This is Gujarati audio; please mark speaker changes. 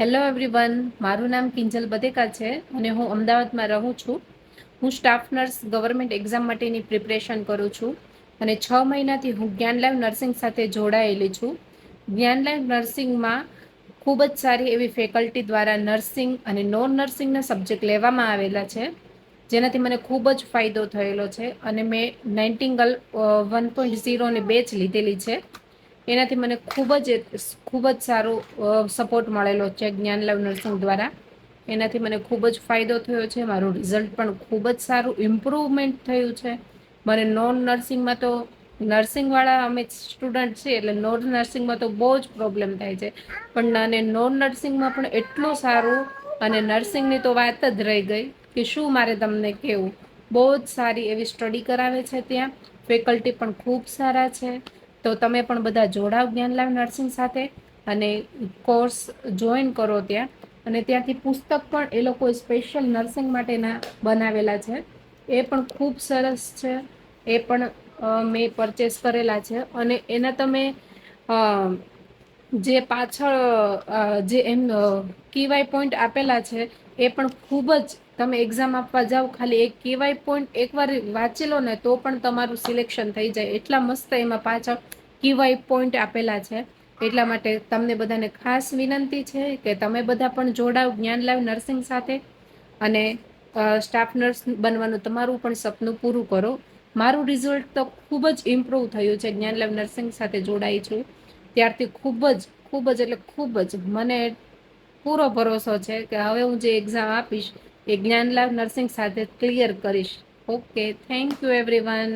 Speaker 1: હેલો એવરીવન, મારું નામ કિંજલ બધેકા છે અને હું અમદાવાદમાં રહું છું. હું સ્ટાફ નર્સ ગવર્મેન્ટ એક્ઝામ માટેની પ્રિપરેશન કરું છું અને 6 મહિનાથી હું જ્ઞાન લાઈવ નર્સિંગ સાથે જોડાયેલી છું. જ્ઞાન લાઈવ નર્સિંગમાં ખૂબ જ સારી એવી ફેકલ્ટી દ્વારા નર્સિંગ અને નોન નર્સિંગના સબ્જેક્ટ લેવામાં આવેલા છે, જેનાથી મને ખૂબ જ ફાયદો થયેલો છે અને મેં નાઇન્ટિંગલ 1.0ની બેચ લીધેલી છે. એનાથી મને ખૂબ જ સારો સપોર્ટ મળેલો છે જ્ઞાન લાઈવ નર્સિંગ દ્વારા. એનાથી મને ખૂબ જ ફાયદો થયો છે. મારું રિઝલ્ટ પણ ખૂબ જ સારું ઇમ્પ્રુવમેન્ટ થયું છે. મને નોન નર્સિંગમાં તો નર્સિંગવાળા અમે સ્ટુડન્ટ છીએ એટલે નોન નર્સિંગમાં તો બહુ જ પ્રોબ્લેમ થાય છે, પણ અને નોન નર્સિંગમાં પણ એટલું સારું. અને નર્સિંગની તો વાત જ રહી ગઈ કે શું મારે તમને કહેવું. બહુ જ સારી એવી સ્ટડી કરાવે છે ત્યાં, ફેકલ્ટી પણ ખૂબ સારા છે. તો તમે પણ બધા જોડાવ જ્ઞાન લાઈવ નર્સિંગ સાથે અને કોર્સ જોઈન કરો ત્યાં. અને ત્યાંથી પુસ્તક પણ એ લોકો સ્પેશિયલ નર્સિંગ માટેના બનાવેલા છે, એ પણ ખૂબ સરસ છે. એ પણ મેં પરચેસ કરેલા છે અને એના તમે જે પાછળ જે એમ કીવાય પોઈન્ટ આપેલા છે એ પણ ખૂબ જ, તમે એક્ઝામ આપવા જાઓ ખાલી એક કીવાય પોઈન્ટ એકવાર વાંચી લો ને તો પણ તમારું સિલેક્શન થઈ જાય, એટલા મસ્ત એમાં પાછળ કીવાય પોઈન્ટ આપેલા છે. એટલા માટે તમને બધાને ખાસ વિનંતી છે કે તમે બધા પણ જોડાવ જ્ઞાન લાઈવ નર્સિંગ સાથે અને સ્ટાફ નર્સ બનવાનું તમારું પણ સપનું પૂરું કરો. મારું રિઝલ્ટ તો ખૂબ જ ઇમ્પ્રુવ થયું છે જ્ઞાન લાઈવ નર્સિંગ સાથે જોડાઈ છું ત્યારથી. ખૂબ જ એટલે ખૂબ જ મને પૂરો ભરોસો છે કે હવે હું જે એક્ઝામ આપીશ એ જ્ઞાન લાઈવ નર્સિંગ સાથે ક્લિયર કરીશ. Okay, thank you everyone.